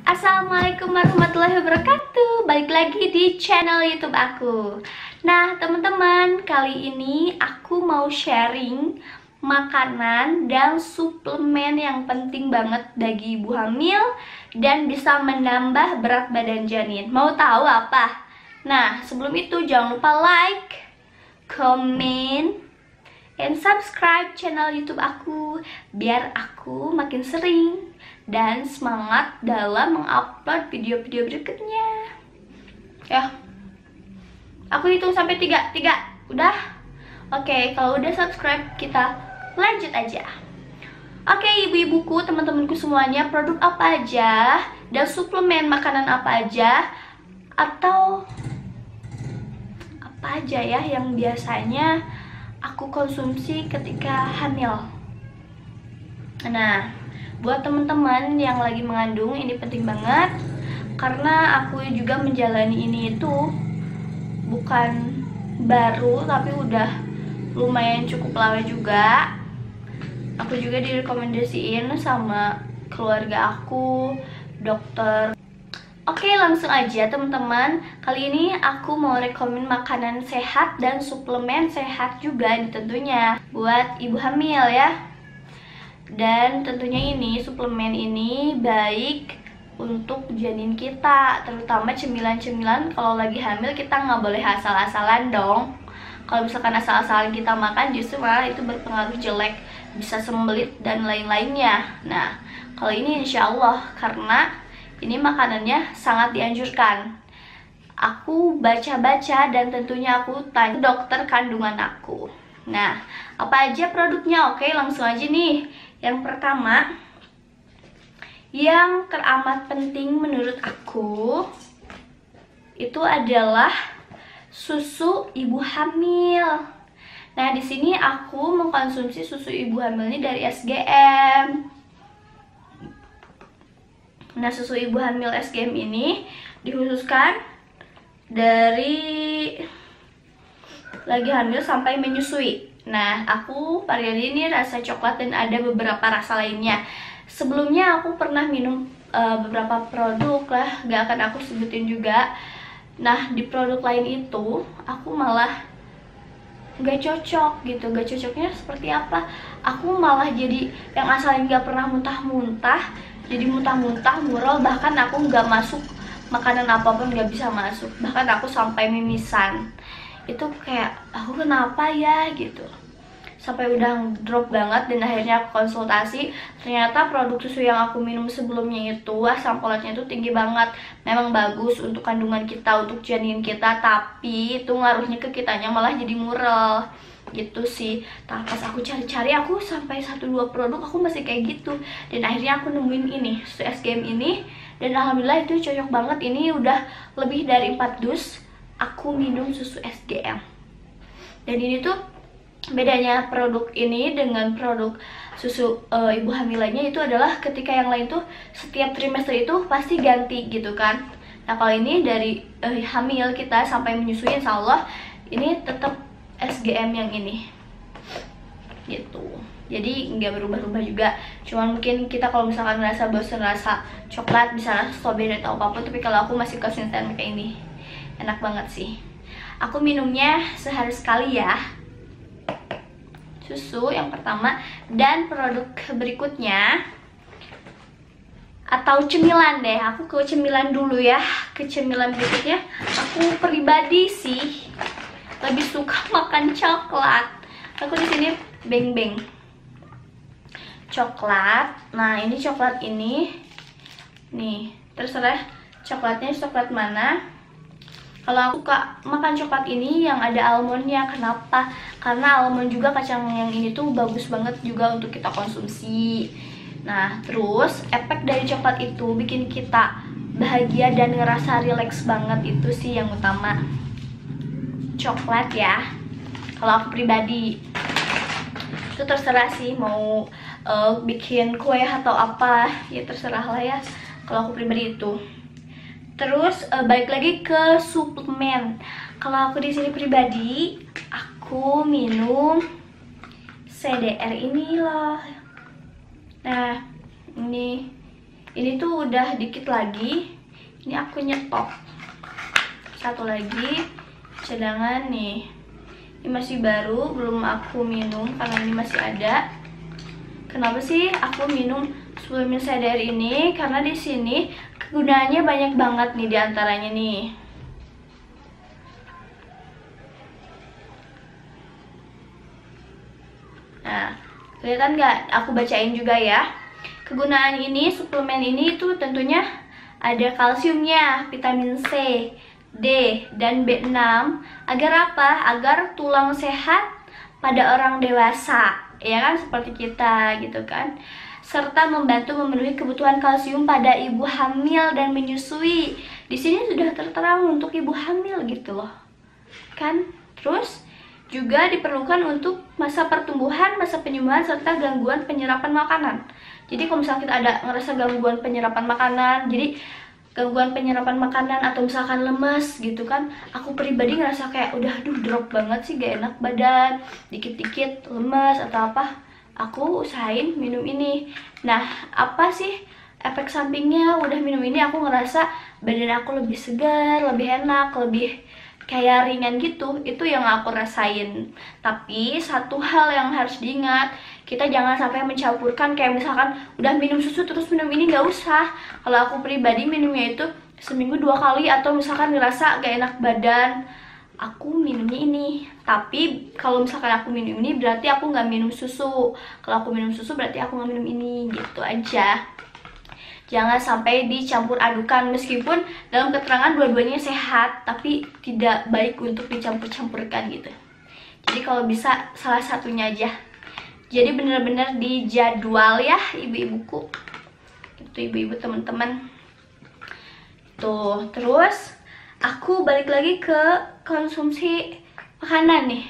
Assalamualaikum warahmatullahi wabarakatuh. Balik lagi di channel YouTube aku. Nah teman-teman, kali ini aku mau sharing makanan dan suplemen yang penting banget bagi ibu hamil dan bisa menambah berat badan janin. Mau tahu apa? Nah sebelum itu jangan lupa like, comment, and subscribe channel YouTube aku biar aku makin sering dan semangat dalam mengupload video-video berikutnya. Ya, aku hitung sampai 3. Udah? Oke, kalau udah subscribe, kita lanjut aja. Oke, ibu-ibuku, teman-temanku semuanya, produk apa aja dan suplemen makanan apa aja atau apa aja ya yang biasanya aku konsumsi ketika hamil. Nah, buat teman-teman yang lagi mengandung ini penting banget karena aku juga menjalani ini itu bukan baru tapi udah lumayan cukup lama juga. Aku juga direkomendasiin sama keluarga aku, dokter. Oke, langsung aja teman-teman. Kali ini aku mau rekomen makanan sehat dan suplemen sehat juga nih tentunya buat ibu hamil ya. Dan tentunya ini suplemen ini baik untuk janin kita, terutama cemilan-cemilan. Kalau lagi hamil kita nggak boleh asal-asalan dong. Kalau misalkan asal-asalan kita makan justru malah itu berpengaruh jelek, bisa sembelit dan lain-lainnya. Nah kalau ini insya Allah karena ini makanannya sangat dianjurkan. Aku baca-baca dan tentunya aku tanya dokter kandungan aku. Nah, apa aja produknya? Oke, langsung aja nih. Yang pertama, yang teramat penting menurut aku itu adalah susu ibu hamil. Nah, di sini aku mengkonsumsi susu ibu hamil ini dari SGM. Nah, susu ibu hamil SGM ini dikhususkan dari lagi hamil sampai menyusui. Nah, aku varian ini rasa coklat dan ada beberapa rasa lainnya. Sebelumnya aku pernah minum beberapa produk lah, gak akan aku sebutin juga. Nah, di produk lain itu aku malah gak cocok gitu. Gak cocoknya seperti apa? Aku malah jadi yang asalnya gak pernah muntah-muntah, jadi muntah-muntah, mural, bahkan aku gak masuk makanan apapun gak bisa masuk. Bahkan aku sampai mimisan. Itu kayak aku kenapa ya gitu, sampai udah drop banget. Dan akhirnya aku konsultasi, ternyata produk susu yang aku minum sebelumnya itu asam folatnya itu tinggi banget. Memang bagus untuk kandungan kita, untuk janin kita, tapi itu ngaruhnya ke kitanya malah jadi mural gitu sih. Tapi pas aku cari-cari, aku sampai 1-2 produk aku masih kayak gitu. Dan akhirnya aku nemuin ini, susu SGM ini, dan alhamdulillah itu cocok banget. Ini udah lebih dari 4 dus aku minum susu SGM. Dan ini tuh bedanya produk ini dengan produk susu ibu hamil lainnya itu adalah ketika yang lain tuh setiap trimester itu pasti ganti gitu kan. Nah kalau ini dari hamil kita sampai menyusui insya Allah ini tetap SGM yang ini gitu. Jadi nggak berubah-ubah juga. Cuman mungkin kita kalau misalkan merasa bosan rasa coklat bisa rasa strawberry atau apapun, tapi kalau aku masih konsisten kayak ini. Enak banget sih. Aku minumnya sehari sekali ya. Susu yang pertama. Dan produk berikutnya atau cemilan deh. Aku ke cemilan dulu ya. Ke cemilan berikutnya, aku pribadi sih lebih suka makan coklat. Aku di sini beng-beng coklat. Nah, ini coklat ini. Nih, terserah coklatnya coklat mana. Kalau aku suka makan coklat ini yang ada almondnya. Kenapa? Karena almond juga kacang yang ini tuh bagus banget juga untuk kita konsumsi. Nah, terus efek dari coklat itu bikin kita bahagia dan ngerasa rileks banget. Itu sih yang utama. Coklat ya. Kalau aku pribadi itu terserah sih mau bikin kue atau apa, ya terserah lah ya. Kalau aku pribadi itu. Terus balik lagi ke suplemen. Kalau aku di sini pribadi, aku minum CDR ini loh. Nah, ini ini tuh udah dikit lagi. Ini aku nyetok. Satu lagi cadangan nih. Ini masih baru, belum aku minum karena ini masih ada. Kenapa sih aku minum suplemen sadar ini? Karena di sini kegunaannya banyak banget nih diantaranya nih. Nah, kelihatan nggak? Aku bacain juga ya. Kegunaan ini, suplemen ini itu tentunya ada kalsiumnya, vitamin C, D, dan B6. Agar apa? Agar tulang sehat pada orang dewasa, ya kan, seperti kita gitu kan. Serta membantu memenuhi kebutuhan kalsium pada ibu hamil dan menyusui. Di sini sudah tertera untuk ibu hamil gitu loh. Kan? Terus juga diperlukan untuk masa pertumbuhan, masa penyembuhan, serta gangguan penyerapan makanan. Jadi kalau misalnya kita ada ngerasa gangguan penyerapan makanan, jadi gangguan penyerapan makanan atau misalkan lemes gitu kan, aku pribadi ngerasa kayak udah drop banget sih, gak enak badan, dikit-dikit lemes atau apa, aku usahain minum ini. Nah, apa sih efek sampingnya udah minum ini? Aku ngerasa badan aku lebih segar, lebih enak, lebih kayak ringan gitu. Itu yang aku rasain. Tapi satu hal yang harus diingat, kita jangan sampai mencampurkan kayak misalkan udah minum susu terus minum ini, nggak usah. Kalau aku pribadi minumnya itu seminggu 2 kali, atau misalkan ngerasa gak enak badan, aku minumnya ini. Tapi kalau misalkan aku minum ini berarti aku nggak minum susu. Kalau aku minum susu berarti aku nggak minum ini, gitu aja. Jangan sampai dicampur adukan, meskipun dalam keterangan dua-duanya sehat, tapi tidak baik untuk dicampur-campurkan gitu. Jadi kalau bisa salah satunya aja. Jadi bener-bener dijadwal ya ibu-ibuku. Itu ibu-ibu teman-teman. Tuh, terus aku balik lagi ke konsumsi makanan nih.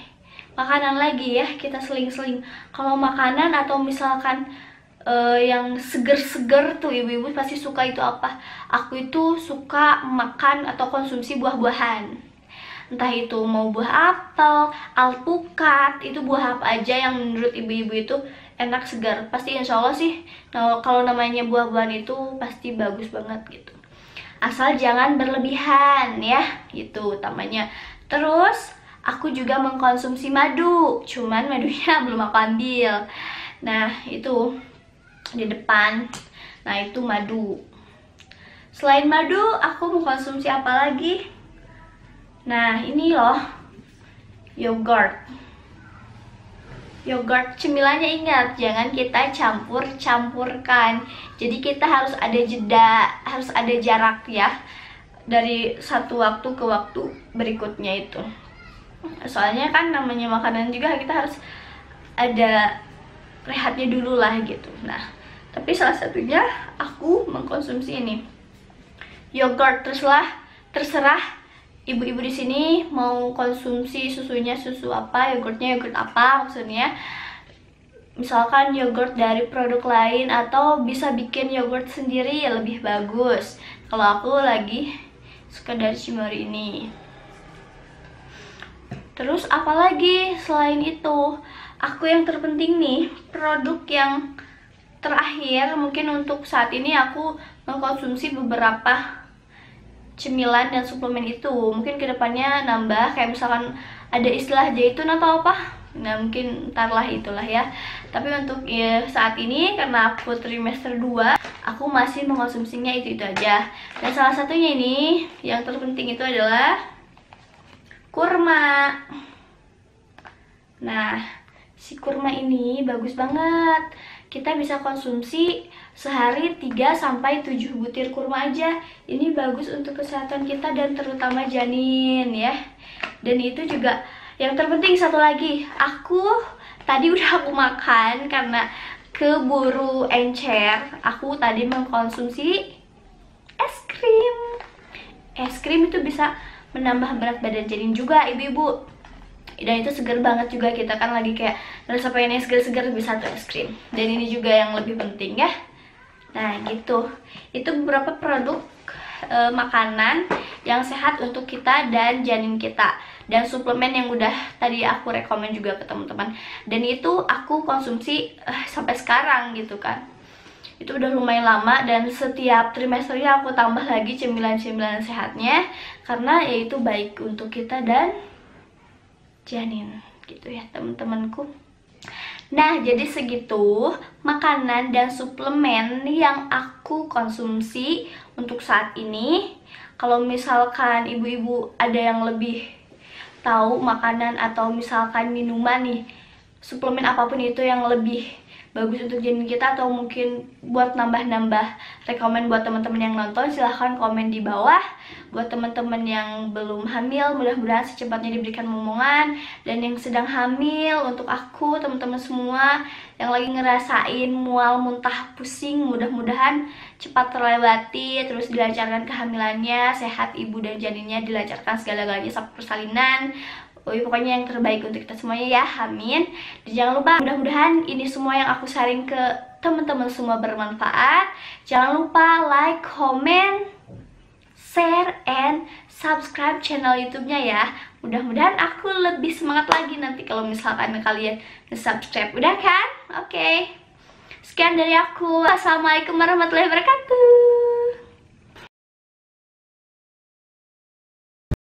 Makanan lagi ya, kita seling-seling. Kalau makanan atau misalkan yang seger-seger tuh ibu-ibu pasti suka itu apa? Aku itu suka makan atau konsumsi buah-buahan. Entah itu mau buah apel, alpukat, itu buah apa aja yang menurut ibu-ibu itu enak, segar. Pasti insya Allah sih, nah, kalau namanya buah-buahan itu pasti bagus banget gitu. Asal jangan berlebihan ya, gitu utamanya. Terus aku juga mengkonsumsi madu, cuman madunya belum aku ambil. Nah, itu di depan. Nah, itu madu. Selain madu, aku mengkonsumsi apa lagi? Nah, ini loh, yogurt. Yogurt cemilannya, ingat, jangan kita campur-campurkan. Jadi kita harus ada jeda, harus ada jarak ya, dari satu waktu ke waktu berikutnya itu. Soalnya kan namanya makanan juga kita harus ada rehatnya dulu lah gitu. Nah, tapi salah satunya aku mengkonsumsi ini yogurt. Terserah ibu-ibu di sini mau konsumsi susunya susu apa, yogurtnya yogurt apa maksudnya. Misalkan yogurt dari produk lain atau bisa bikin yogurt sendiri ya lebih bagus. Kalau aku lagi suka dari Cimory ini. Terus apalagi selain itu? Aku yang terpenting nih, produk yang terakhir mungkin untuk saat ini aku mengkonsumsi beberapa cemilan dan suplemen itu. Mungkin kedepannya nambah, kayak misalkan ada istilah zaitun atau apa, nah mungkin ntarlah itulah ya. Tapi untuk ya, saat ini karena aku trimester 2, aku masih mengkonsumsinya itu aja. Dan salah satunya ini yang terpenting itu adalah kurma. Nah, si kurma ini bagus banget. Kita bisa konsumsi sehari 3-7 butir kurma aja. Ini bagus untuk kesehatan kita dan terutama janin ya. Dan itu juga yang terpenting satu lagi, aku tadi udah aku makan karena keburu encer. Aku tadi mengkonsumsi es krim. Es krim itu bisa menambah berat badan janin juga ibu-ibu. Dan itu seger banget juga, kita kan lagi kayak rasa pengen seger-seger, bisa tuh es krim. Dan ini juga yang lebih penting ya. Nah gitu, itu beberapa produk makanan yang sehat untuk kita dan janin kita. Dan suplemen yang udah tadi aku rekomen juga ke teman-teman. Dan itu aku konsumsi sampai sekarang gitu kan. Itu udah lumayan lama, dan setiap trimesternya aku tambah lagi cemilan-cemilan sehatnya, karena yaitu baik untuk kita dan janin gitu ya teman-temanku. Nah, jadi segitu makanan dan suplemen yang aku konsumsi untuk saat ini. Kalau misalkan ibu-ibu ada yang lebih tahu makanan atau misalkan minuman nih, suplemen apapun itu yang lebih bagus untuk janin kita, atau mungkin buat nambah-nambah rekomen buat teman-teman yang nonton, silahkan komen di bawah. Buat teman-teman yang belum hamil, mudah-mudahan secepatnya diberikan momongan. Dan yang sedang hamil, untuk aku, teman-teman semua yang lagi ngerasain mual, muntah, pusing, mudah-mudahan cepat terlewati, terus dilancarkan kehamilannya, sehat ibu dan janinnya, dilancarkan segala-galanya sampai persalinan. Pokoknya yang terbaik untuk kita semuanya ya, amin. Dan jangan lupa, mudah-mudahan ini semua yang aku sharing ke teman-teman semua bermanfaat. Jangan lupa like, comment, share, and subscribe channel YouTube-nya ya. Mudah-mudahan aku lebih semangat lagi nanti kalau misalkan kalian subscribe. Udah kan? Oke. Sekian dari aku. Assalamualaikum warahmatullahi wabarakatuh.